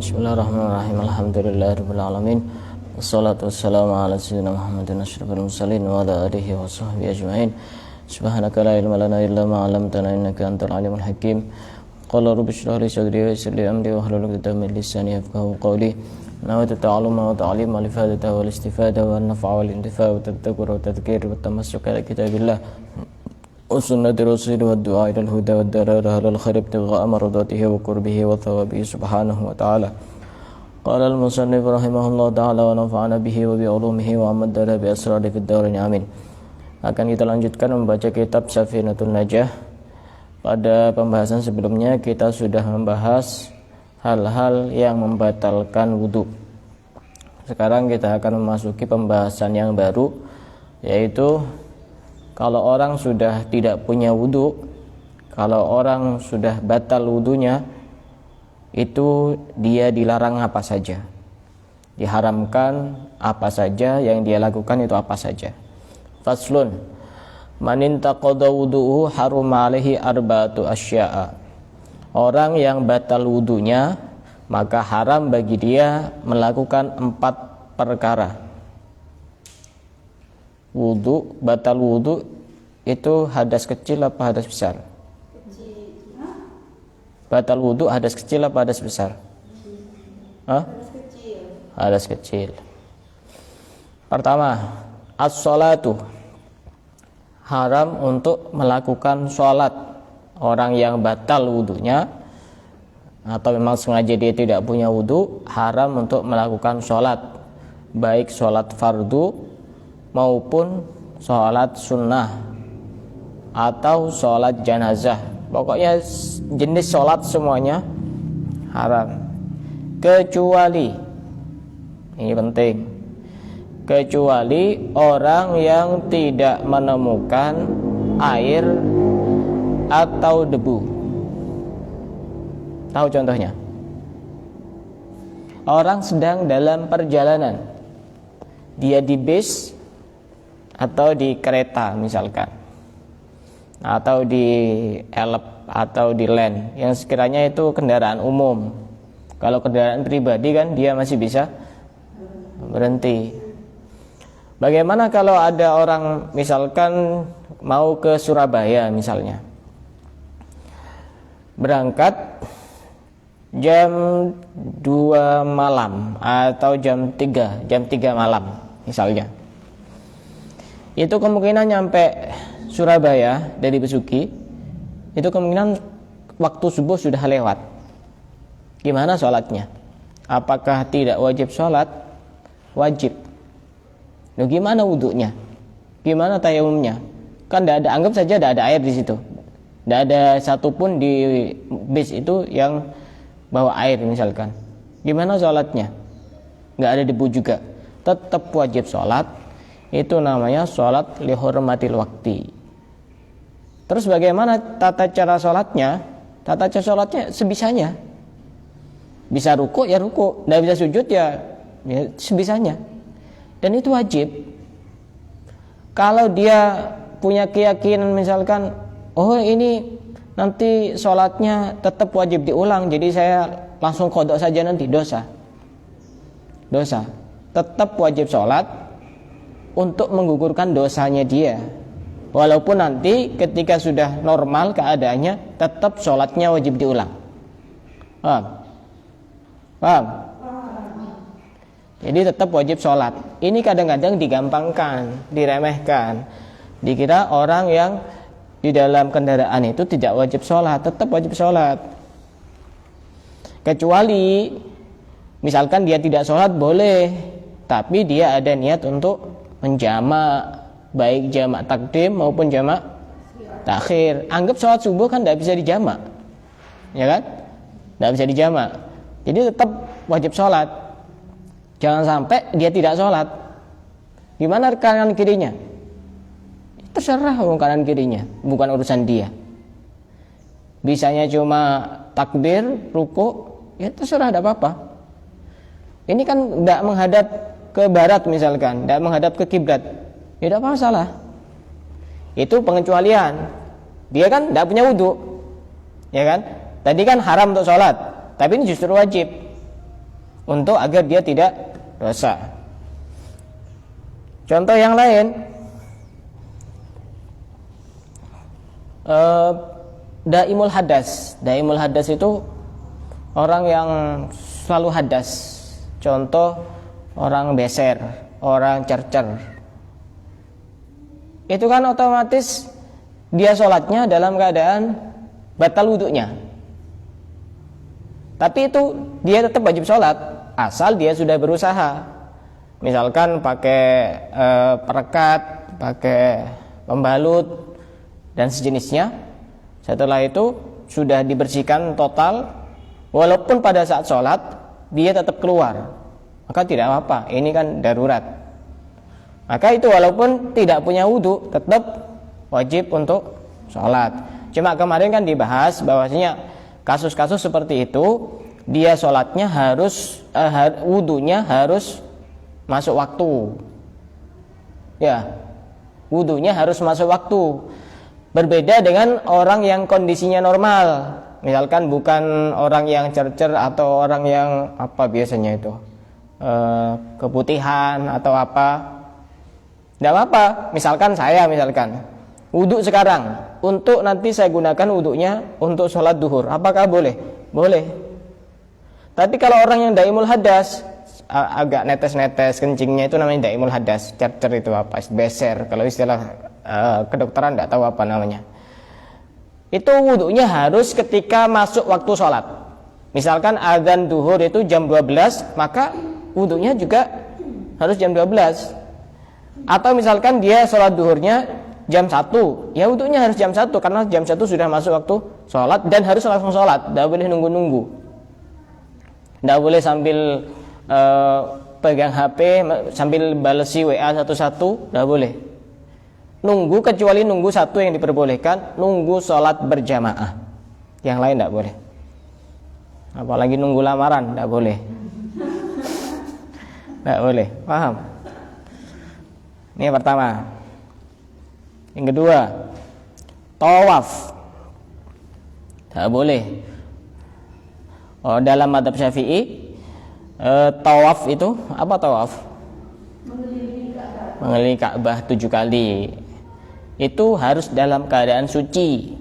Bismillahirrahmanirrahim. Alhamdulillahirabbil alamin. Wassalatu wassalamu ala sayyidina Muhammadin asyrafil mursalin wa ala alihi wa sahbihi ajmain. Subhanaka la ilma lana illa ma 'allamtana innaka antal alimul hakim. Qala rabbi shrah li sadri wa yassir li amri wa hlul 'uqdatam min lisani yafqahu qawli. Nawaitu ta'alluma wa ta'lima wal ifadata wal istifada wan naf'a wal intifa' wa tadhakkur wa tadhkir wa tamassuk ala kitabillah wa sunnati rasulih wa du'a ila al-huda wa ad-darar halal khair ibtigha'a mardatihi wa qurbihi wa thawabihi subhanahu wa ta'ala. Qala al-musannif rahimahullah ta'ala wa nafa'ana bihi wa bi 'ulumihi wa amaddana bi asrari fid darain amin. Akan kita lanjutkan membaca kitab Safinatun Najah. Pada pembahasan sebelumnya kita sudah membahas hal-hal yang membatalkan wudu. Sekarang kita akan memasuki pembahasan yang baru, yaitu kalau orang sudah tidak punya wudu, kalau orang sudah batal wudunya, itu dia dilarang apa saja, diharamkan apa saja, yang dia lakukan itu apa saja. Faslun, man intaqada wudu'uhu haruma alaihi arba'atu asya'a. Orang yang batal wudunya, maka haram bagi dia melakukan 4 perkara. Wudu, batal wudu itu hadas kecil apa hadas besar? Batal wudu hadas kecil apa hadas besar? Hadas kecil. Pertama, as-sholatu, haram untuk melakukan sholat. Orang yang batal wudunya atau memang sengaja dia tidak punya wudu, haram untuk melakukan sholat, baik sholat fardu maupun sholat sunnah atau sholat janazah. Pokoknya jenis sholat semuanya haram, kecuali, ini penting, kecuali orang yang tidak menemukan air atau debu. Tahu contohnya? Orang sedang dalam perjalanan, dia di bis atau di kereta misalkan, atau di elep atau di len, yang sekiranya itu kendaraan umum. Kalau kendaraan pribadi kan dia masih bisa berhenti. Bagaimana kalau ada orang misalkan mau ke Surabaya misalnya, berangkat jam 2 malam atau jam 3 malam misalnya, itu kemungkinan nyampe Surabaya dari Besuki, itu kemungkinan waktu subuh sudah lewat. Gimana sholatnya? Apakah tidak wajib sholat? Wajib. Nah, gimana wudunya? Gimana tayamumnya? Kan tidak ada, anggap saja tidak ada air di situ, tidak ada satupun di bis itu yang bawa air misalkan. Gimana sholatnya? Nggak ada debu juga, tetap wajib sholat. Itu namanya sholat lihurmatil wakti. Terus bagaimana tata cara sholatnya? Tata cara sholatnya sebisanya. Bisa ruku ya ruku, nggak bisa sujud ya sebisanya. Dan itu wajib. Kalau dia punya keyakinan misalkan, oh ini nanti sholatnya tetap wajib diulang, jadi saya langsung qadha saja nanti, dosa. Tetap wajib sholat untuk menggugurkan dosanya dia. Walaupun nanti ketika sudah normal keadaannya, tetap sholatnya wajib diulang. Paham? Jadi tetap wajib sholat. Ini kadang-kadang digampangkan, diremehkan. Dikira orang yang di dalam kendaraan itu tidak wajib sholat, tetap wajib sholat. Kecuali misalkan dia tidak sholat boleh, tapi dia ada niat untuk menjamak, baik jamak takdim maupun jamak takhir. Anggap sholat subuh kan tidak bisa dijamak, ya kan? Tidak bisa dijamak. Jadi tetap wajib sholat. Jangan sampai dia tidak sholat. Gimana kanan kirinya? Terserah kanan kirinya, bukan urusan dia. Bisanya cuma takbir, ruku, ya terserah, tidak apa-apa. Ini kan tidak menghadap ke barat misalkan, tidak menghadap ke kiblat, ya tidak masalah. Itu pengecualian. Dia kan tidak punya wudu, ya kan? Tadi kan haram untuk sholat, tapi ini justru wajib. untuk agar dia tidak dosa. Contoh yang lain, daimul hadas. Daimul hadas itu orang yang selalu hadas. Contoh orang beser, orang cercer. Itu kan otomatis dia sholatnya dalam keadaan batal wudunya. Tapi itu dia tetap wajib sholat asal dia sudah berusaha. Misalkan pakai perekat, pakai pembalut dan sejenisnya. Setelah itu sudah dibersihkan total, walaupun pada saat sholat dia tetap keluar, maka tidak apa-apa. Ini kan darurat. Maka itu walaupun tidak punya wudu tetap wajib untuk sholat. Cuma kemarin kan dibahas bahwasanya kasus-kasus seperti itu dia sholatnya harus wudunya harus masuk waktu. Ya, wudunya harus masuk waktu. Berbeda dengan orang yang kondisinya normal. Misalkan bukan orang yang cercer atau orang yang apa biasanya itu keputihan atau apa. Tidak apa. Misalkan wudu sekarang untuk nanti saya gunakan wudunya untuk sholat duhur. Apakah boleh? Boleh. Tapi kalau orang yang daimul hadas, agak netes-netes kencingnya itu namanya daimul hadas. Cercer itu apa? Beser. Kalau istilah kedokteran tidak tahu apa namanya. Itu wudunya harus ketika masuk waktu sholat. Misalkan azan duhur itu jam 12, maka wudunya juga harus jam 12. Atau misalkan dia sholat duhurnya jam 1, ya wudunya harus jam 1 karena jam 1 sudah masuk waktu sholat dan harus langsung sholat. Tidak boleh nunggu-nunggu. Tidak boleh sambil pegang HP sambil balesi WA satu-satu. Tidak boleh. Nunggu kecuali nunggu satu yang diperbolehkan, nunggu sholat berjamaah. Yang lain tidak boleh. Apalagi nunggu lamaran, tidak boleh. Tidak boleh, paham? Ini yang pertama. Yang kedua, tawaf. Tidak boleh. Dalam mazhab Syafi'i, tawaf itu apa tawaf? Mengelilingi Ka'bah 7 kali. Itu harus dalam keadaan suci.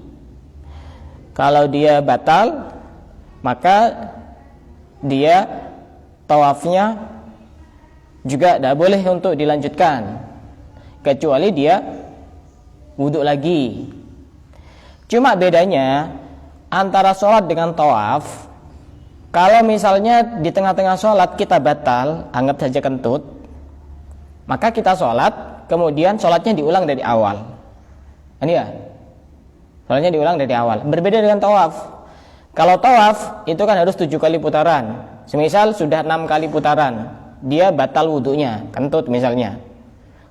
Kalau dia batal, maka dia tawafnya juga tidak boleh untuk dilanjutkan kecuali dia wudhu lagi. Cuma bedanya antara sholat dengan tawaf, kalau misalnya di tengah-tengah sholat kita batal, anggap saja kentut, maka kita sholat, kemudian sholatnya diulang dari awal. Ini ya, sholatnya diulang dari awal. Berbeda dengan tawaf. Kalau tawaf itu kan harus 7 kali putaran. Semisal sudah 6 kali putaran, dia batal wudunya, kentut misalnya.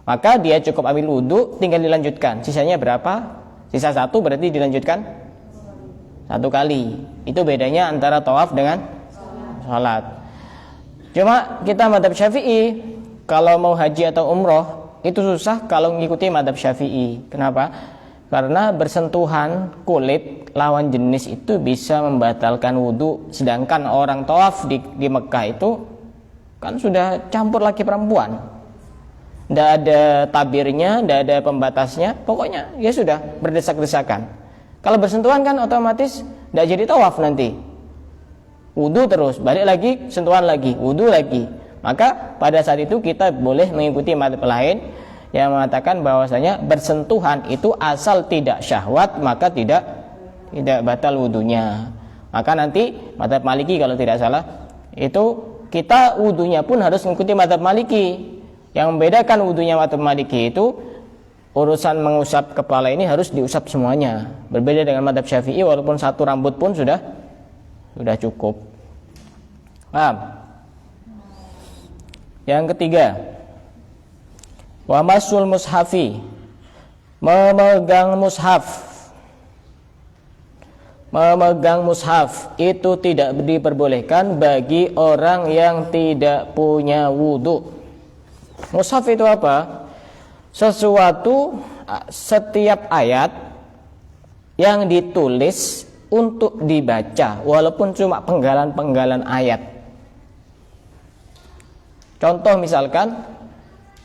Maka dia cukup ambil wudu, tinggal dilanjutkan. Sisanya berapa? Sisa 1 berarti dilanjutkan 1 kali. Itu bedanya antara tawaf dengan sholat. Cuma kita mazhab Syafi'i, kalau mau haji atau umroh itu susah kalau mengikuti mazhab Syafi'i. Kenapa? Karena bersentuhan kulit lawan jenis itu bisa membatalkan wudu. Sedangkan orang tawaf di Mekah itu kan sudah campur laki perempuan. Tidak ada tabirnya, tidak ada pembatasnya. Pokoknya ya sudah berdesak-desakan. Kalau bersentuhan kan otomatis tidak jadi tawaf nanti. Wudu terus, balik lagi, sentuhan lagi, wudu lagi. Maka pada saat itu kita boleh mengikuti mazhab lain yang mengatakan bahwasanya bersentuhan itu asal tidak syahwat maka tidak batal wudunya. Maka nanti mazhab Maliki kalau tidak salah itu kita wudunya pun harus mengikuti mazhab Maliki. Yang membedakan wudunya mazhab Maliki itu urusan mengusap kepala ini harus diusap semuanya. Berbeda dengan mazhab Syafi'i walaupun satu rambut pun sudah cukup. Paham? Yang ketiga, wa masul mushafi, memegang mushaf. Memegang mushaf itu tidak diperbolehkan bagi orang yang tidak punya wudu. Mushaf itu apa? Sesuatu, setiap ayat yang ditulis untuk dibaca walaupun cuma penggalan-penggalan ayat. Contoh misalkan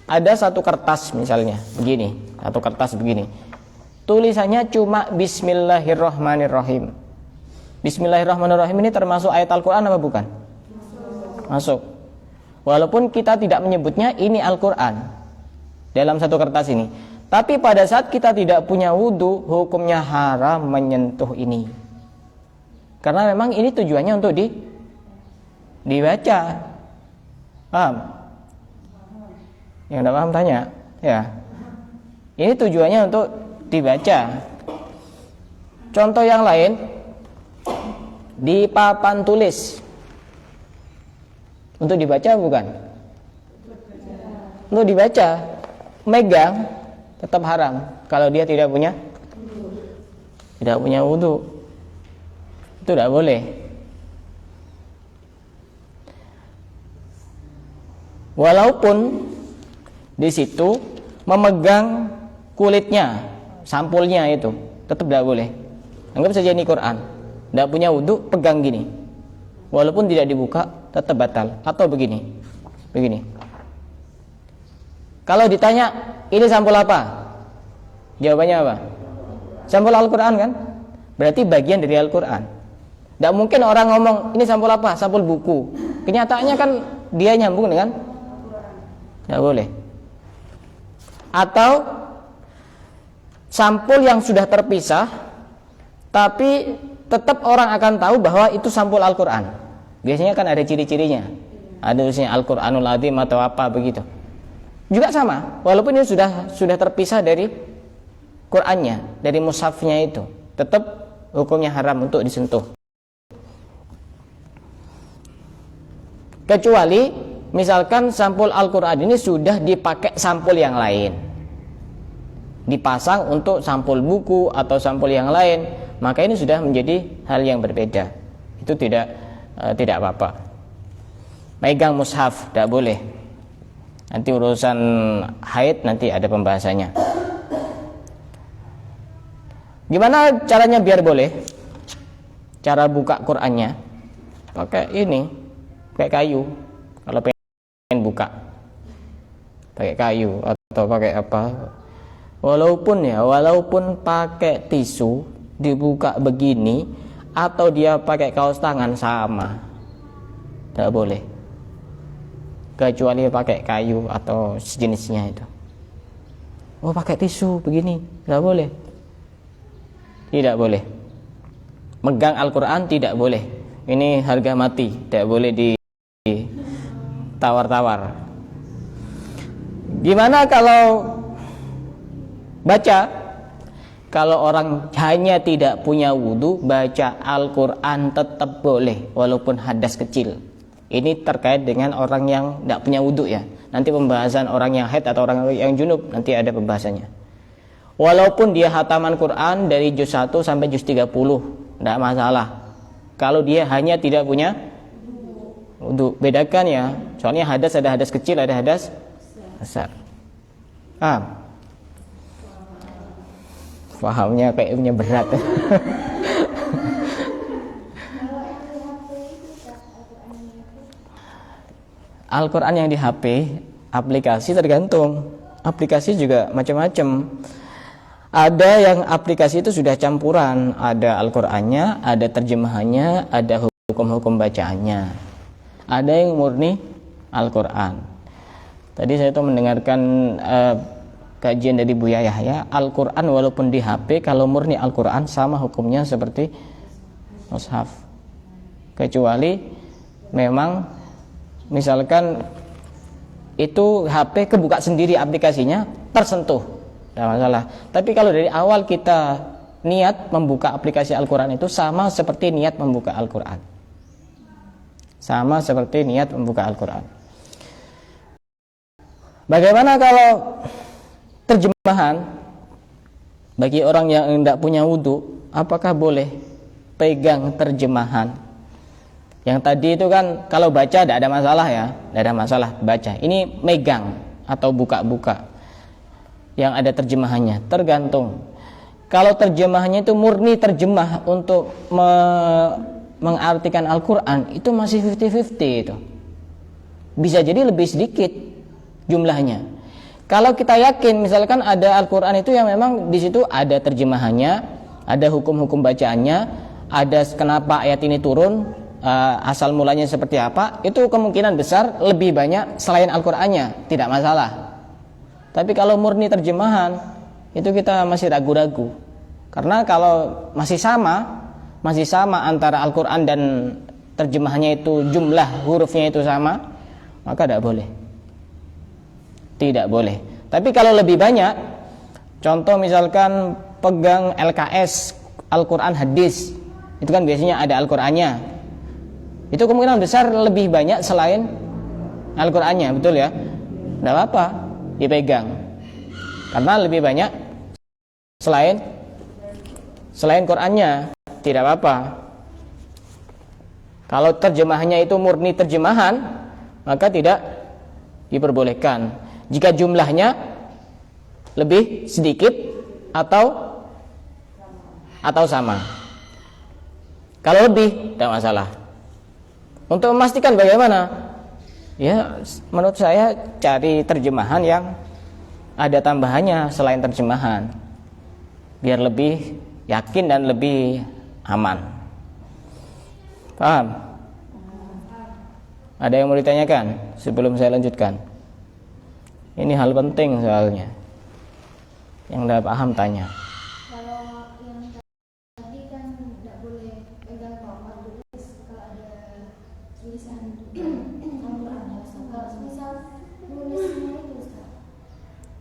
ada satu kertas misalnya begini, satu kertas begini. Tulisannya cuma Bismillahirrahmanirrahim. Bismillahirrahmanirrahim ini termasuk ayat Al-Quran apa bukan? Masuk. Walaupun kita tidak menyebutnya ini Al-Quran dalam satu kertas ini, tapi pada saat kita tidak punya wudu, hukumnya haram menyentuh ini. Karena memang ini tujuannya untuk dibaca. Paham? Yang tidak paham tanya. Ya. Ini tujuannya untuk dibaca. Contoh yang lain, di papan tulis. Untuk dibaca bukan? Untuk dibaca. Megang tetap haram kalau dia tidak punya wudu. Itu tidak boleh. Walaupun di situ memegang kulitnya, sampulnya itu tetap tidak boleh. Anggap saja ini Quran, tidak punya wudu, pegang gini, walaupun tidak dibuka tetap batal. Atau begini. Kalau ditanya ini sampul apa, jawabannya apa? Sampul Al-Quran kan? Berarti bagian dari Al-Quran. Tidak mungkin orang ngomong ini sampul apa? Sampul buku. Kenyataannya kan dia nyambung dengan, tidak boleh. Atau sampul yang sudah terpisah, tapi tetap orang akan tahu bahwa itu sampul Al-Quran. Biasanya kan ada ciri-cirinya, ada tulisannya Al-Quranul Azim atau apa begitu. Juga sama, walaupun ini sudah terpisah dari Qurannya, dari mushafnya itu, tetap hukumnya haram untuk disentuh. Kecuali misalkan sampul Al-Quran ini sudah dipakai sampul yang lain, dipasang untuk sampul buku atau sampul yang lain, maka ini sudah menjadi hal yang berbeda. Itu tidak apa-apa. Pegang mushaf tidak boleh. Nanti urusan haid nanti ada pembahasannya. Gimana caranya biar boleh? Cara buka Qur'annya pakai kayu. Kalau pengen buka pakai kayu atau pakai apa? Walaupun pakai tisu dibuka begini atau dia pakai kaos tangan sama, tidak boleh. Kecuali pakai kayu atau sejenisnya itu. Pakai tisu begini, tidak boleh. Tidak boleh. Megang Al-Quran tidak boleh. Ini harga mati, tidak boleh ditawar-tawar. Gimana kalau baca? Kalau orang hanya tidak punya wudu, baca Al-Quran tetap boleh, walaupun hadas kecil. Ini terkait dengan orang yang tidak punya wudu ya. Nanti pembahasan orang yang haid atau orang yang junub, nanti ada pembahasannya. Walaupun dia hataman Quran dari juz 1 sampai juz 30, tidak masalah. Kalau dia hanya tidak punya wudu, bedakan ya. Soalnya hadas ada hadas kecil, ada hadas besar. Pahamnya kayaknya berat. Al-Quran yang di HP, aplikasi tergantung. Aplikasi juga macam-macam. Ada yang aplikasi itu sudah campuran, ada Al-Qurannya, ada terjemahannya, ada hukum-hukum bacaannya. Ada yang murni Al-Quran. Tadi saya tuh mendengarkan kajian dari Buya Yahya, Al-Quran walaupun di HP, kalau murni Al-Quran sama hukumnya seperti mushaf. Kecuali memang misalkan itu HP kebuka sendiri aplikasinya, tersentuh, tidak masalah. Tapi kalau dari awal kita niat membuka aplikasi Al-Quran itu sama seperti niat membuka Al-Quran. Sama seperti niat membuka Al-Quran. Bagaimana kalau terjemahan? Bagi orang yang tidak punya wudu, apakah boleh pegang terjemahan? Yang tadi itu kan kalau baca tidak ada masalah ya, tidak ada masalah baca. Ini megang atau buka-buka yang ada terjemahannya, tergantung. Kalau terjemahannya itu murni terjemah untuk mengartikan Al-Quran, itu masih 50-50 itu. bisa jadi lebih sedikit jumlahnya. Kalau kita yakin misalkan ada Al-Quran itu yang memang di situ ada terjemahannya, ada hukum-hukum bacaannya, ada kenapa ayat ini turun, asal mulanya seperti apa, itu kemungkinan besar lebih banyak selain Al-Qur'annya, tidak masalah. Tapi kalau murni terjemahan, itu kita masih ragu-ragu. Karena kalau masih sama antara Al-Qur'an dan terjemahannya itu, jumlah hurufnya itu sama, maka tidak boleh. Tidak boleh. Tapi kalau lebih banyak, contoh misalkan pegang LKS, Al-Qur'an hadis, itu kan biasanya ada Al-Qur'annya. Itu kemungkinan besar lebih banyak selain Al-Qur'annya, betul ya? Tidak apa-apa dipegang, karena lebih banyak selain Qur'annya, tidak apa-apa. Kalau terjemahannya itu murni terjemahan, maka tidak diperbolehkan. Jika jumlahnya lebih sedikit atau sama. Kalau lebih, tidak masalah. Untuk memastikan bagaimana? Ya, menurut saya cari terjemahan yang ada tambahannya selain terjemahan, biar lebih yakin dan lebih aman. Paham? Ada yang mau ditanyakan sebelum saya lanjutkan? Ini hal penting soalnya. Yang tidak paham tanya.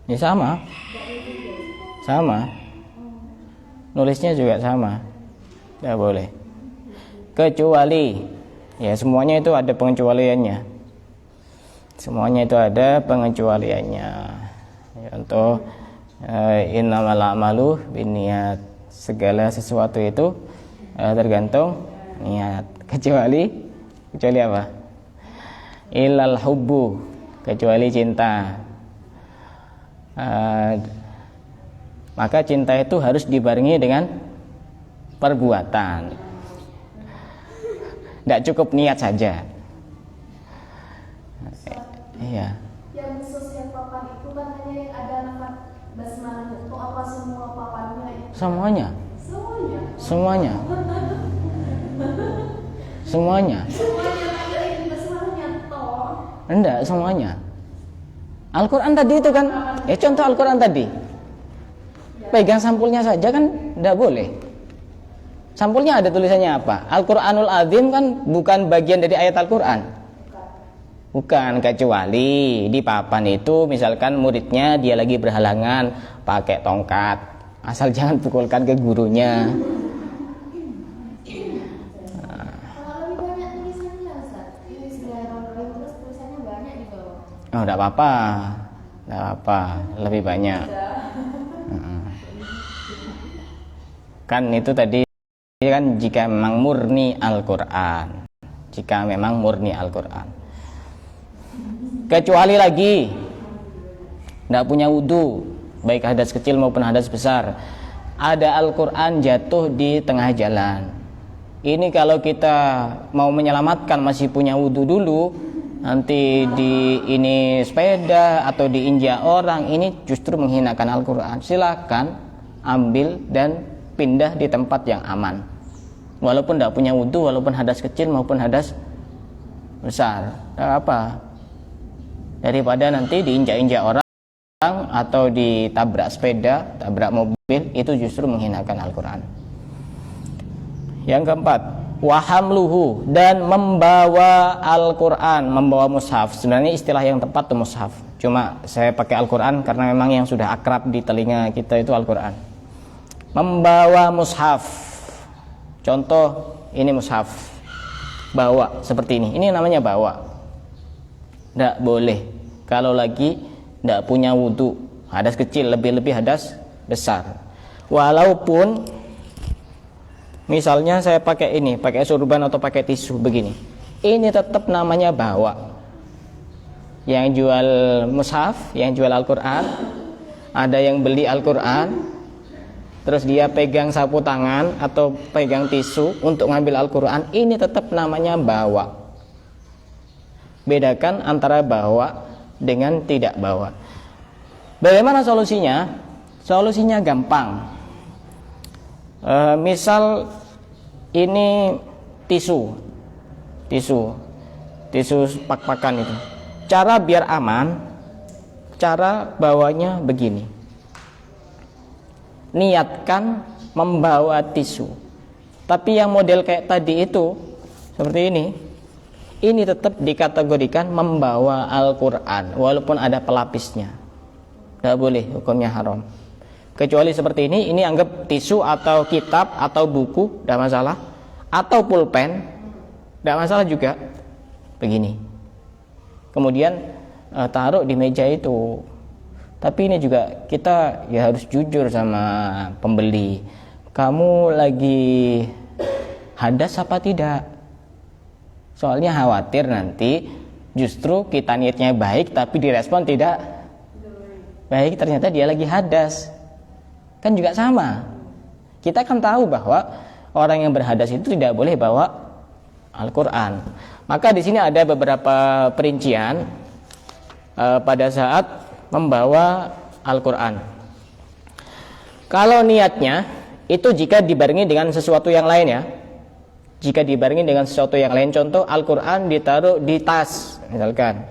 Ya sama. Nulisnya juga sama. Tidak boleh. Kecuali, ya semuanya itu ada pengecualiannya. Semuanya itu ada pengecualiannya. Contoh, innamal a'malu binniyat. Segala sesuatu itu tergantung niat. Kecuali apa? Illal hubbu, kecuali cinta. Maka cinta itu harus dibarengi dengan perbuatan. Tidak cukup niat saja. Iya. Yang sosial papan itu kan hanya ada lafaz basmalah itu, apa semua papannya itu? Semuanya. Semuanya ada yang basmalahnya toh? Enggak, semuanya. Al-Quran tadi itu kan, contoh Al-Quran tadi, pegang sampulnya saja kan tidak boleh. Sampulnya ada tulisannya apa? Al-Quranul Azim kan bukan bagian dari ayat Al-Quran. Bukan, kecuali di papan itu misalkan muridnya dia lagi berhalangan pakai tongkat, asal jangan pukulkan ke gurunya. Kalau lebih banyak tulisannya Ustaz, ini Bismillahirrahmanirrahim terus tulisannya banyak di bawah. Oh, tidak apa-apa, lebih banyak. Kan itu tadi kan jika memang murni Al-Quran. Kecuali lagi tidak punya wudu, baik hadas kecil maupun hadas besar, ada Al-Quran jatuh di tengah jalan. Ini kalau kita mau menyelamatkan masih punya wudu dulu, nanti ini sepeda atau diinjak orang, ini justru menghinakan Al-Quran. Silakan ambil dan pindah di tempat yang aman, walaupun tidak punya wudu, walaupun hadas kecil maupun hadas besar, tidak apa. Daripada nanti diinjak-injak orang atau ditabrak sepeda, tabrak mobil, itu justru menghinakan Al-Quran. Yang keempat, wahamluhu, dan membawa Al-Quran, membawa mushaf. Sebenarnya istilah yang tepat itu mushaf, cuma saya pakai Al-Quran karena memang yang sudah akrab di telinga kita itu Al-Quran. Membawa mushaf, contoh ini mushaf, bawa seperti ini namanya bawa. Tidak boleh kalau lagi tidak punya wudu, hadas kecil, lebih-lebih hadas besar. Walaupun misalnya saya pakai sorban atau pakai tisu begini, ini tetap namanya bawa. Yang jual mushaf, yang jual Al-Quran, ada yang beli Al-Quran, terus dia pegang sapu tangan atau pegang tisu untuk ngambil Al-Quran, ini tetap namanya bawa. Bedakan antara bawa dengan tidak bawa. Bagaimana solusinya? Solusinya gampang. Misal ini tisu pak-pakan itu. Cara biar aman, cara bawanya begini. Niatkan membawa tisu. Tapi yang model kayak tadi itu seperti ini tetap dikategorikan membawa Al-Quran walaupun ada pelapisnya. Tidak boleh, hukumnya haram. Kecuali seperti ini anggap tisu atau kitab atau buku, tidak masalah. Atau pulpen, tidak masalah juga. Begini. Kemudian taruh di meja itu. Tapi ini juga kita ya harus jujur sama pembeli. Kamu lagi hadas apa tidak? Soalnya khawatir nanti justru kita niatnya baik tapi direspon tidak baik, ternyata dia lagi hadas. Kan juga sama. Kita kan tahu bahwa orang yang berhadas itu tidak boleh bawa Al-Quran. Maka di sini ada beberapa perincian pada saat membawa Al-Quran. Kalau niatnya itu jika dibarengi dengan sesuatu yang lain ya. Jika dibarengi dengan sesuatu yang lain, contoh Al-Quran ditaruh di tas misalkan.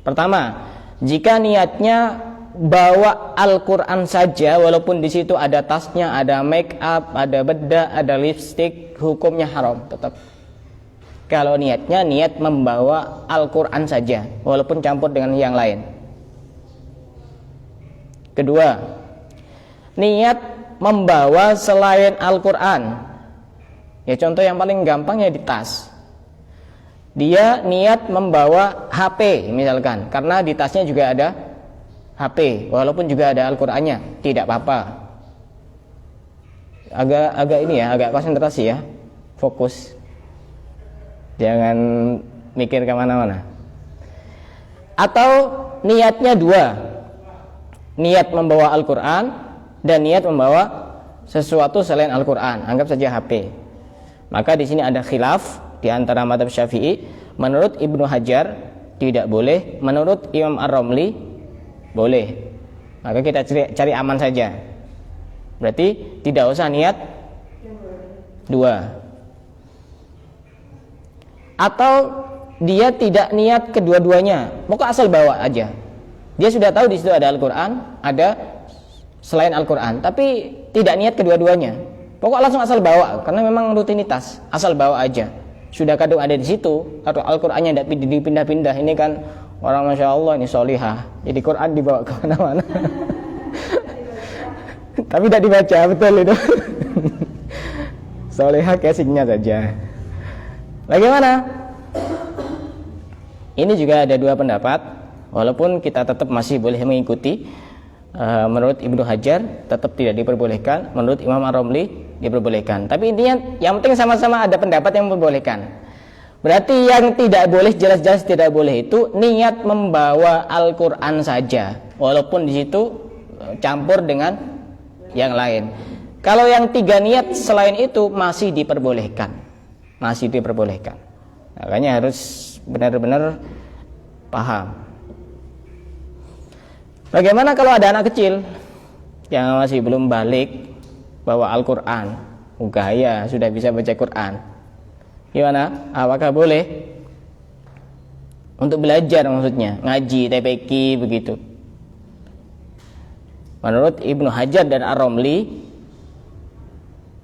Pertama, jika niatnya bawa Al-Quran saja walaupun di situ ada tasnya, ada make up, ada bedak, ada lipstick, hukumnya haram tetap. Kalau niatnya niat membawa Al-Quran saja walaupun campur dengan yang lain. Kedua, niat membawa selain Al-Quran. Ya contoh yang paling gampang ya di tas. Dia niat membawa HP misalkan, karena di tasnya juga ada HP, walaupun juga ada Al-Qur'annya, tidak apa-apa. Agak konsentrasi ya, fokus. Jangan mikir kemana-mana. Atau niatnya dua, niat membawa Al-Qur'an dan niat membawa sesuatu selain Al-Qur'an, anggap saja HP. Maka di sini ada khilaf di antara mazhab Syafi'i. Menurut Ibnu Hajar tidak boleh, menurut Imam Ar-Ramli boleh. Maka kita cari aman saja. Berarti tidak usah niat dua. Atau dia tidak niat kedua-duanya, pokok asal bawa aja. Dia sudah tahu di situ ada Al-Qur'an, ada selain Al-Qur'an, tapi tidak niat kedua-duanya. Pokok langsung asal bawa, karena memang rutinitas, asal bawa aja. Sudah kadang ada di situ, atau Al-Qur'annya tidak dipindah-pindah. Ini kan orang Masya Allah ini solihah, jadi Qur'an dibawa ke mana-mana. Tapi tidak dibaca, betul itu. Solihah casingnya saja. Bagaimana? Ini juga ada dua pendapat, walaupun kita tetap masih boleh mengikuti. Menurut Ibnu Hajar tetap tidak diperbolehkan, menurut Imam Ar-Ramli diperbolehkan. Tapi intinya yang penting sama-sama ada pendapat yang memperbolehkan. Berarti yang tidak boleh, jelas-jelas tidak boleh itu niat membawa Al-Qur'an saja, walaupun di situ campur dengan yang lain. Kalau yang tiga niat selain itu masih diperbolehkan. Masih diperbolehkan. Makanya harus benar-benar paham. Bagaimana kalau ada anak kecil yang masih belum balik bawa Al-Qur'an, gaya sudah bisa baca Qur'an, gimana? Apakah boleh untuk belajar, maksudnya ngaji, TPQ begitu? Menurut Ibnu Hajar dan Ar-Ramli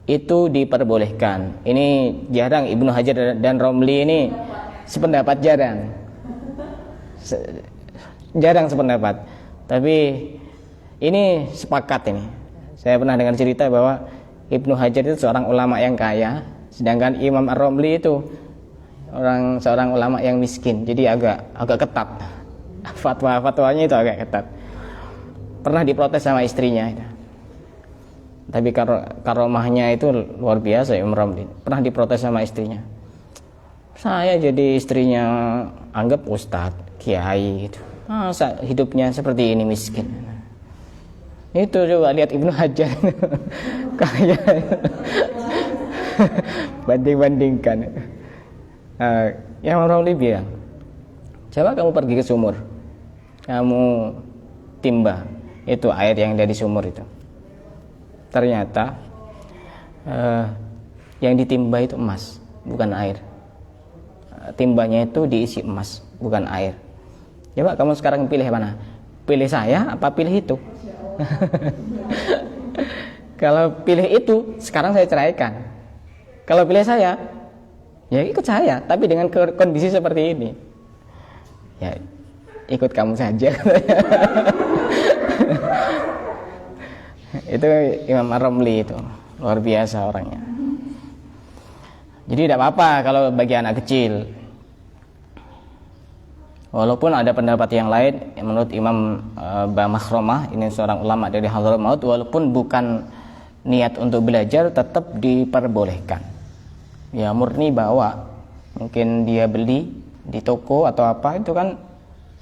itu diperbolehkan. Ini jarang Ibnu Hajar dan Ramli ini sependapat, jarang sependapat. Tapi ini sepakat ini. Saya pernah dengar cerita bahwa Ibnu Hajar itu seorang ulama yang kaya, sedangkan Imam Ar-Ramli itu seorang ulama yang miskin. Jadi agak ketat. Fatwanya itu agak ketat. Pernah diprotes sama istrinya. Tapi karomahnya itu luar biasa Imam Ar-Ramli. Pernah diprotes sama istrinya. Saya jadi istrinya anggap ustadz, kiai gitu. Masa hidupnya seperti ini miskin. Itu coba lihat Ibnu Hajar kaya. Banding-bandingkan. Yang Imam Ramli bilang Coba kamu pergi ke sumur, kamu timba itu air yang dari sumur itu. Ternyata yang ditimba itu emas, bukan air. Timbanya itu diisi emas, bukan air. Coba kamu sekarang pilih mana? Pilih saya apa pilih itu? Kalau pilih itu, sekarang saya ceraikan. Kalau pilih saya, ya ikut saya, tapi dengan kondisi seperti ini. Ya, ikut kamu saja. Itu Imam Ar-Ramli itu, luar biasa orangnya. Jadi tidak apa-apa kalau bagi anak kecil. Walaupun ada pendapat yang lain, menurut Imam Makhromah, ini seorang ulama dari Hadramaut, walaupun bukan niat untuk belajar, tetap diperbolehkan. Ya murni bawa, mungkin dia beli di toko atau apa, itu kan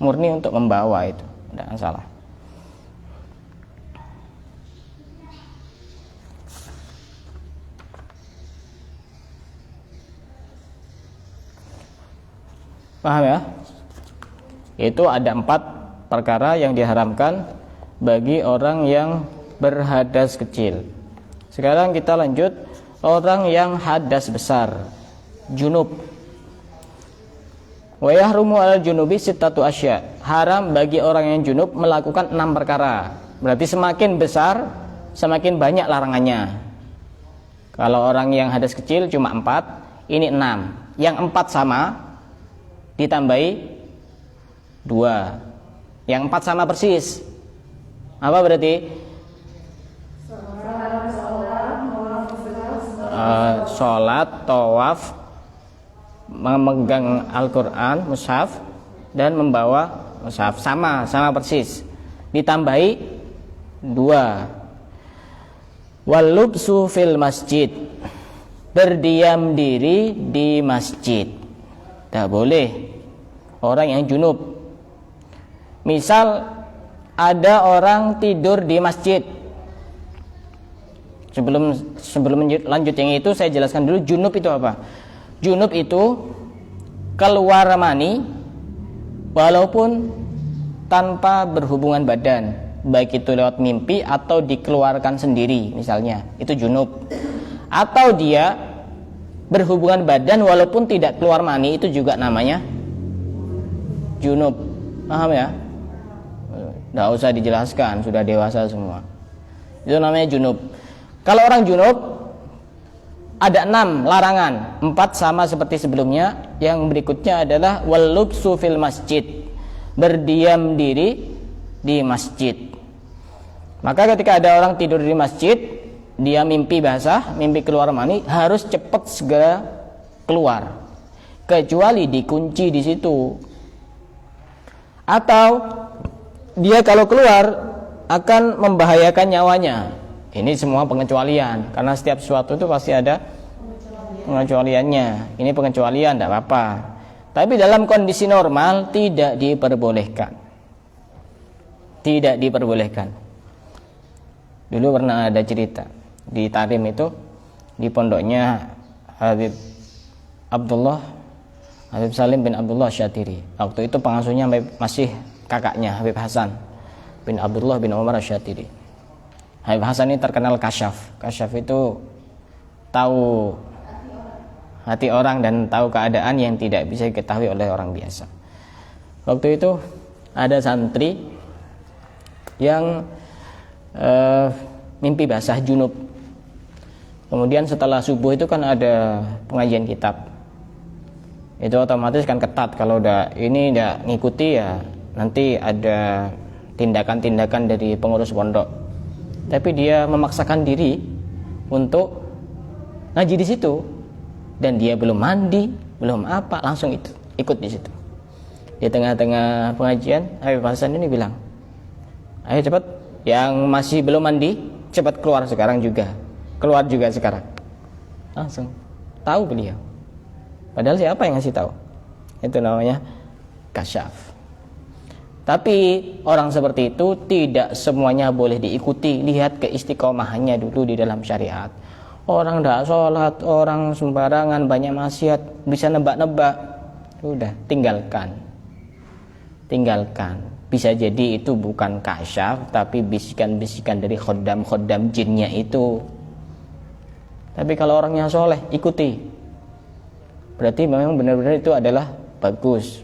murni untuk membawa, itu tidak salah. Paham ya? Itu ada 4 perkara yang diharamkan bagi orang yang berhadas kecil. Sekarang kita lanjut orang yang hadas besar, junub. Wa yahrumu al junubi sittatu asya. Haram bagi orang yang junub melakukan 6 perkara. Berarti semakin besar semakin banyak larangannya. Kalau orang yang hadas kecil cuma 4, ini 6. Yang 4 sama ditambahi 2. Yang 4 sama persis. Apa berarti? Sholat, tawaf, memegang Al-Quran, mushaf, dan membawa mushaf. Sama persis. Ditambahi 2. Walubsu fil masjid. Berdiam diri di masjid. Tidak boleh orang yang junub. Misal ada orang tidur di masjid. Sebelum lanjut yang itu, saya jelaskan dulu junub itu apa. Junub itu keluar mani walaupun tanpa berhubungan badan, baik itu lewat mimpi atau dikeluarkan sendiri misalnya, itu junub. Atau dia berhubungan badan walaupun tidak keluar mani, itu juga namanya junub. Paham ya? Nggak usah dijelaskan, sudah dewasa semua. Itu namanya junub. Kalau orang junub ada 6 larangan, 4 sama seperti sebelumnya. Yang berikutnya adalah walubsu fil masjid, berdiam diri di masjid. Maka ketika ada orang tidur di masjid, dia mimpi basah, mimpi keluar mani, harus cepat segera keluar, kecuali dikunci di situ. Atau dia kalau keluar akan membahayakan nyawanya. Ini semua pengecualian, karena setiap sesuatu itu pasti ada pengecualiannya. Ini pengecualian, tidak apa-apa. Tapi dalam kondisi normal tidak diperbolehkan. Tidak diperbolehkan. Dulu pernah ada cerita di Tarim itu, di pondoknya Habib Salim bin Abdullah Syatiri. Waktu itu pengasuhnya masih kakaknya Habib Hasan bin Abdullah bin Umar Syatiri. Habib Hasan ini terkenal kasyaf. Kasyaf itu tahu hati orang dan tahu keadaan yang tidak bisa diketahui oleh orang biasa. Waktu itu ada santri yang mimpi basah junub. Kemudian setelah subuh itu kan ada pengajian kitab. Itu otomatis kan ketat, kalau udah ini udah ngikuti ya nanti ada tindakan-tindakan dari pengurus pondok. Tapi dia memaksakan diri untuk ngaji di situ dan dia belum mandi, belum apa, langsung ikut di situ. Di tengah-tengah pengajian, Habib Hasan ini bilang, "Ayo cepat, yang masih belum mandi cepat keluar sekarang juga. Keluar juga sekarang." Langsung tahu beliau. Padahal siapa yang ngasih tahu? Itu namanya kasyaf. Tapi orang seperti itu tidak semuanya boleh diikuti. Lihat keistiqomahannya dulu di dalam syariat. Orang tidak sholat, orang sembarangan, banyak maksiat, bisa nebak-nebak, udah tinggalkan. tinggalkan. Bisa jadi itu bukan kasyaf, tapi bisikan-bisikan dari khoddam-khoddam jinnya itu. Tapi kalau orangnya soleh, ikuti. Berarti memang benar-benar itu adalah bagus.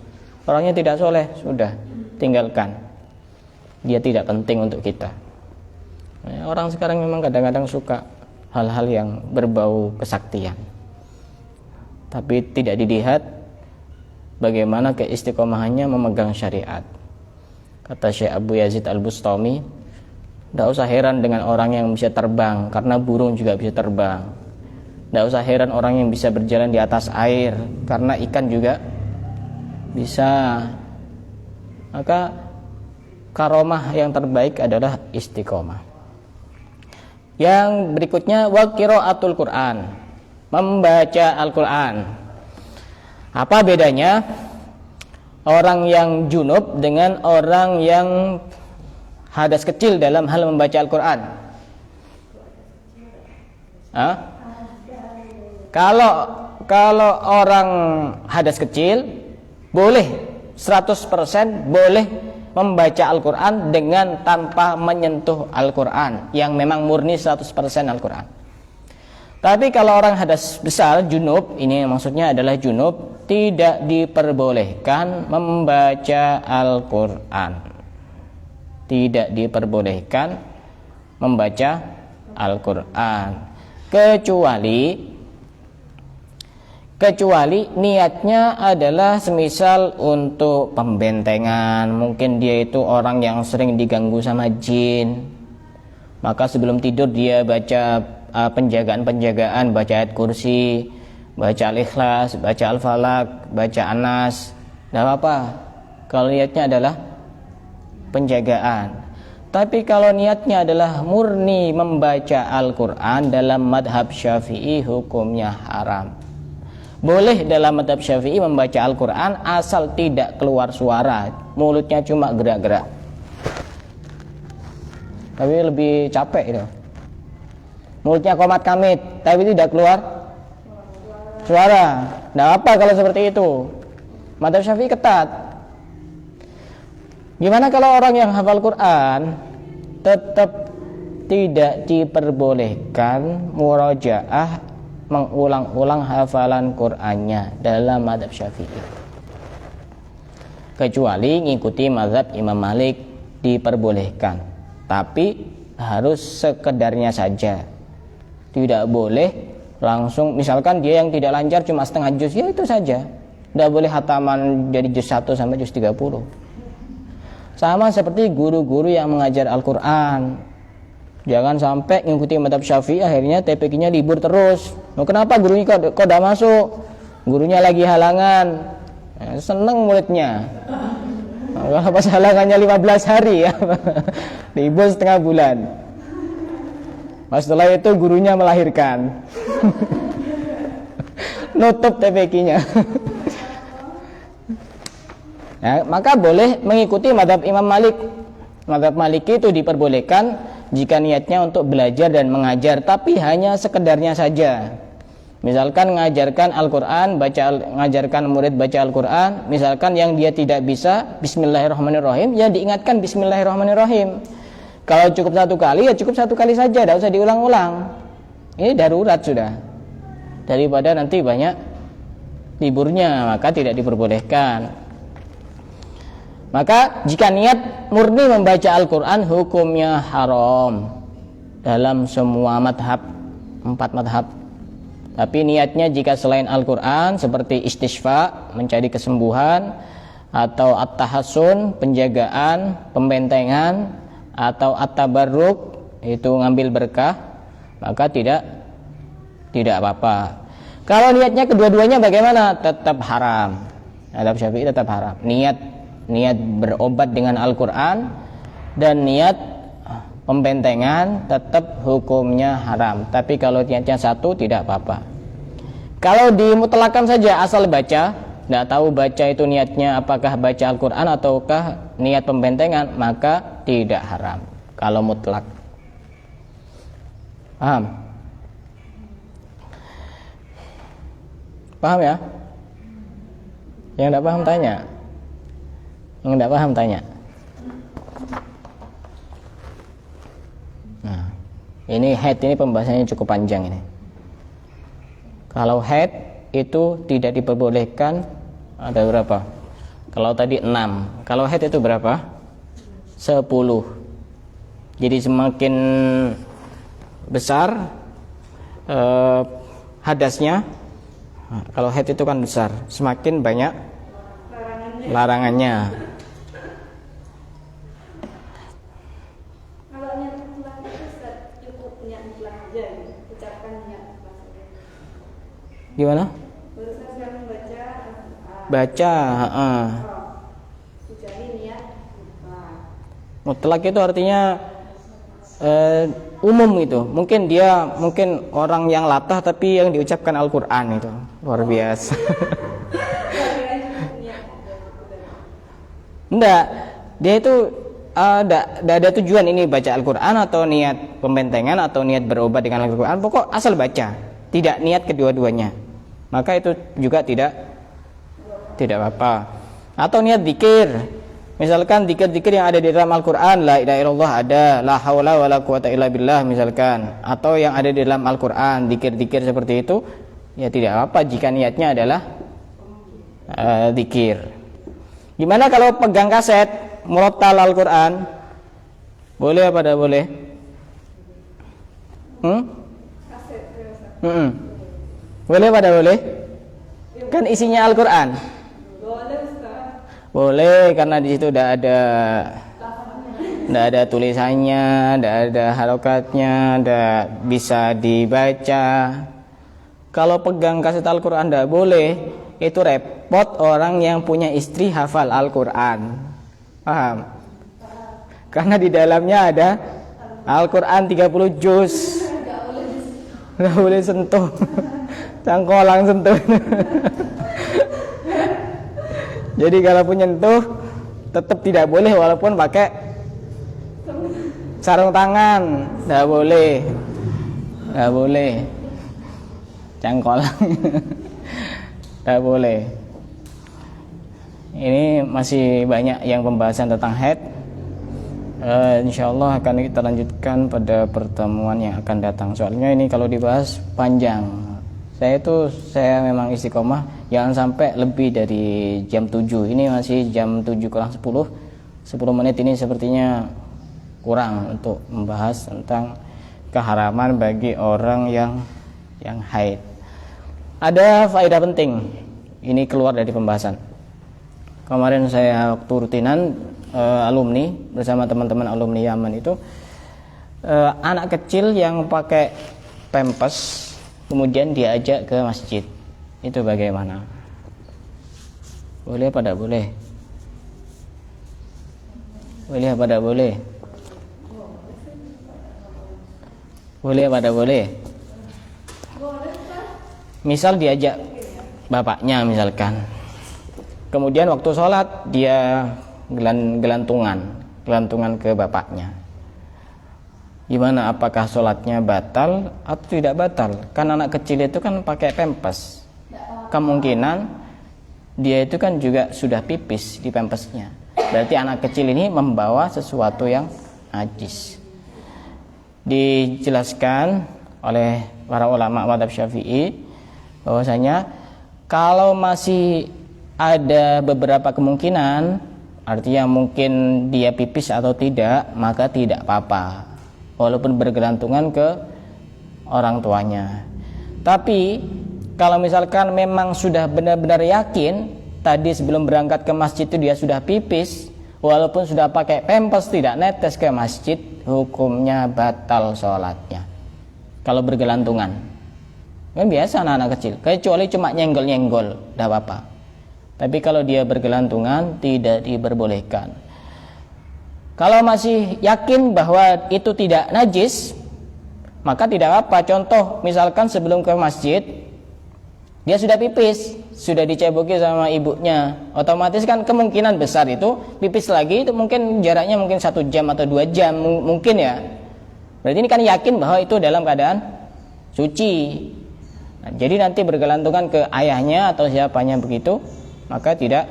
Orangnya tidak soleh, sudah, tinggalkan. Dia tidak penting untuk kita. Orang sekarang memang kadang-kadang suka hal-hal yang berbau kesaktian, tapi tidak dilihat bagaimana keistiqomahannya memegang syariat. Kata Syekh Abu Yazid Al-Bustami, tidak usah heran dengan orang yang bisa terbang, karena burung juga bisa terbang. Tidak usah heran orang yang bisa berjalan di atas air, karena ikan juga bisa. Maka karomah yang terbaik adalah istiqomah. Yang berikutnya wa qiraatul Quran, membaca Al-Quran. Apa bedanya orang yang junub dengan orang yang hadas kecil dalam hal membaca Al-Quran? Kalau orang hadas kecil boleh 100% boleh membaca Al-Quran dengan tanpa menyentuh Al-Quran, yang memang murni 100% Al-Quran. Tapi kalau orang hadas besar, junub, ini maksudnya adalah junub, tidak diperbolehkan membaca Al-Quran. Tidak diperbolehkan membaca Al-Quran, kecuali niatnya adalah semisal untuk pembentengan. Mungkin dia itu orang yang sering diganggu sama jin, maka sebelum tidur dia baca penjagaan, baca ayat kursi, baca Al-Ikhlas, baca Al-Falaq, baca An-Nas. Tidak apa-apa kalau niatnya adalah penjagaan. Tapi kalau niatnya adalah murni membaca Al-Quran, dalam madhab Syafi'i hukumnya haram. Boleh dalam madhab Syafi'i membaca Al-Quran asal tidak keluar suara, mulutnya cuma gerak-gerak. Tapi lebih capek itu. Mulutnya qomat kamit, tapi tidak keluar suara. Nah, apa kalau seperti itu? Madhab Syafi'i ketat. Gimana kalau orang yang hafal Quran tetap tidak diperbolehkan murajaah, mengulang-ulang hafalan Qur'annya dalam madhab Syafi'i, kecuali ngikuti mazhab Imam Malik diperbolehkan, tapi harus sekedarnya saja. Tidak boleh langsung, misalkan dia yang tidak lancar cuma setengah juz, ya itu saja. Tidak boleh hataman dari juz 1 sampai juz 30. Sama seperti guru-guru yang mengajar Al-Quran, jangan sampai ngikuti madhab Syafi'i akhirnya TPQ-nya libur terus. Kenapa gurunya kok tidak masuk? Gurunya lagi halangan. Seneng muridnya. Kalau pas halangannya 15 hari ya, libur setengah bulan. Pas setelah itu gurunya melahirkan. Nutup TPQ-nya. Ya, maka boleh mengikuti madhab Imam Malik. Madhab Maliki itu diperbolehkan jika niatnya untuk belajar dan mengajar, tapi hanya sekedarnya saja. Misalkan mengajarkan Al-Quran, mengajarkan murid baca Al-Quran, misalkan yang dia tidak bisa Bismillahirrahmanirrahim, ya diingatkan Bismillahirrahmanirrahim. Kalau cukup satu kali, ya cukup satu kali saja, tidak usah diulang-ulang. Ini darurat sudah. Daripada nanti banyak liburnya, maka tidak diperbolehkan. Maka jika niat murni membaca Al-Quran, hukumnya haram dalam semua madhab, 4 madhab. Tapi niatnya jika selain Al-Quran, seperti istisfa, mencari kesembuhan, atau at-tahassun, penjagaan, pembentengan, atau at-tabarruk, itu ngambil berkah, maka tidak apa-apa. Kalau niatnya kedua-duanya bagaimana? Tetap haram. Madhab Syafi'i tetap haram. Niat berobat dengan Al-Quran dan niat pembentengan tetap hukumnya haram. Tapi kalau niatnya satu tidak apa-apa. Kalau dimutlakan saja asal baca, tidak tahu baca itu niatnya apakah baca Al-Quran ataukah niat pembentengan, maka tidak haram kalau mutlak. Paham? Paham ya? Yang tidak paham tanya. Yang tidak paham tanya. Nah, ini haid ini pembahasannya cukup panjang ini. Kalau haid itu tidak diperbolehkan ada berapa? Kalau tadi 6. Kalau haid itu berapa? 10. Jadi semakin besar hadasnya, kalau haid itu kan besar, semakin banyak larangannya. Kalau niat mutlak itu cukup niat mutlak aja, ucapkan niat mutlak saja. Gimana? Barusan saya membaca Baca, kecuali niat mutlak. mutlak itu artinya umum itu. Mungkin orang yang latah tapi yang diucapkan Al-Qur'an itu luar biasa. Enggak, dia itu enggak ada tujuan ini baca Al-Qur'an atau niat pembentengan atau niat berobat dengan Al-Qur'an. Pokok asal baca, tidak niat kedua-duanya. Maka itu juga tidak apa-apa. Atau niat zikir. Misalkan zikir-zikir yang ada di dalam Al-Qur'an, la ilaha illallah ada, la haula wala quwata illa billah misalkan, atau yang ada di dalam Al-Qur'an, zikir-zikir seperti itu, ya tidak apa jika niatnya adalah zikir. Gimana kalau pegang kaset murattal Al-Qur'an? Boleh apa tidak boleh? Boleh apa tidak boleh? Kan isinya Al-Qur'an. Boleh, karena di situ tidak ada tulisannya, tidak ada harokatnya, tidak bisa dibaca. Kalau pegang kaset Al-Qur'an tidak boleh. Itu repot orang yang punya istri hafal Al-Qur'an. Paham? Karena di dalamnya ada Al-Qur'an 30 juz. Tidak boleh sentuh. Cangkolang sentuh. Jadi kalau pun nyentuh tetap tidak boleh walaupun pakai sarung tangan, tidak boleh, cangkolang, tidak boleh. Ini masih banyak yang pembahasan tentang haid. Insyaallah akan kita lanjutkan pada pertemuan yang akan datang. Soalnya ini kalau dibahas panjang. Saya memang istiqomah jangan sampai lebih dari jam 7. Ini masih jam 7 kurang 10 menit ini sepertinya kurang untuk membahas tentang keharaman bagi orang yang haid. Ada faedah penting ini keluar dari pembahasan. Kemarin saya waktu rutinan alumni bersama teman-teman alumni Yaman itu, anak kecil yang pakai pampers kemudian diajak ke masjid, itu bagaimana? Boleh apa tidak boleh? Boleh apa tidak boleh? Boleh apa tidak boleh? Misal diajak bapaknya misalkan, kemudian waktu sholat dia gelantungan ke bapaknya. Gimana, apakah sholatnya batal atau tidak batal? Kan anak kecil itu kan pakai pampers, kemungkinan dia itu kan juga sudah pipis di pampesnya. Berarti anak kecil ini membawa sesuatu yang najis. Dijelaskan oleh para ulama mazhab Syafi'i bahwasanya kalau masih ada beberapa kemungkinan, artinya mungkin dia pipis atau tidak, maka tidak apa-apa walaupun bergelantungan ke orang tuanya. Tapi kalau misalkan memang sudah benar-benar yakin tadi sebelum berangkat ke masjid itu dia sudah pipis, walaupun sudah pakai pampers tidak netes ke masjid, hukumnya batal sholatnya. Kalau bergelantungan kan biasa anak-anak kecil, kecuali cuma nyenggol-nyenggol tidak apa-apa. Tapi kalau dia bergelantungan tidak diperbolehkan. Kalau masih yakin bahwa itu tidak najis, maka tidak apa. Contoh, misalkan sebelum ke masjid dia sudah pipis, sudah diceboki sama ibunya, otomatis kan kemungkinan besar itu pipis lagi itu mungkin jaraknya mungkin 1 jam atau 2 jam mungkin ya. Berarti ini kan yakin bahwa itu dalam keadaan suci. Nah, jadi nanti bergelantungan ke ayahnya atau siapanya begitu, maka tidak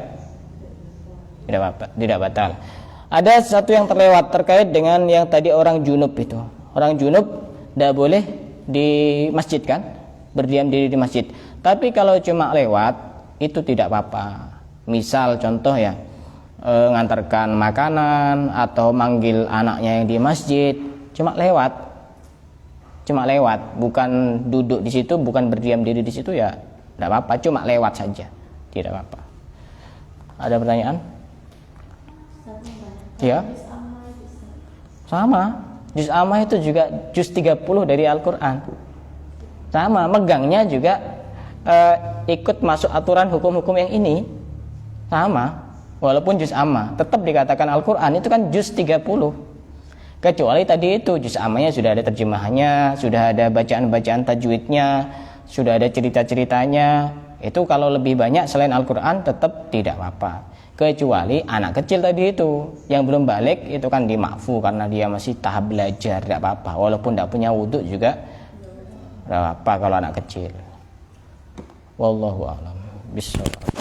tidak batal. Ada satu yang terlewat terkait dengan yang tadi orang junub itu. Orang junub tidak boleh di masjid kan, berdiam diri di masjid. Tapi kalau cuma lewat itu tidak apa-apa. Misal contoh ya, ngantarkan makanan atau manggil anaknya yang di masjid, cuma lewat, bukan duduk di situ, bukan berdiam diri di situ, ya tidak apa-apa, cuma lewat saja, tidak apa-apa. Ada pertanyaan? Ya, sama. Juz Ammah itu juga juz 30 dari Al-Quran. Sama, megangnya juga ikut masuk aturan hukum-hukum yang ini. Sama, walaupun juz Ammah tetap dikatakan Al-Quran itu kan juz 30. Kecuali tadi itu juz Ammahnya sudah ada terjemahannya, sudah ada bacaan-bacaan tajwidnya, sudah ada cerita-ceritanya. Itu kalau lebih banyak selain Al-Quran tetap tidak apa-apa. Kecuali anak kecil tadi itu yang belum balik itu kan dimakfu karena dia masih tahap belajar, tidak apa-apa. Walaupun tidak punya wudhu juga tidak apa-apa kalau anak kecil. Wallahu a'lam bishawab.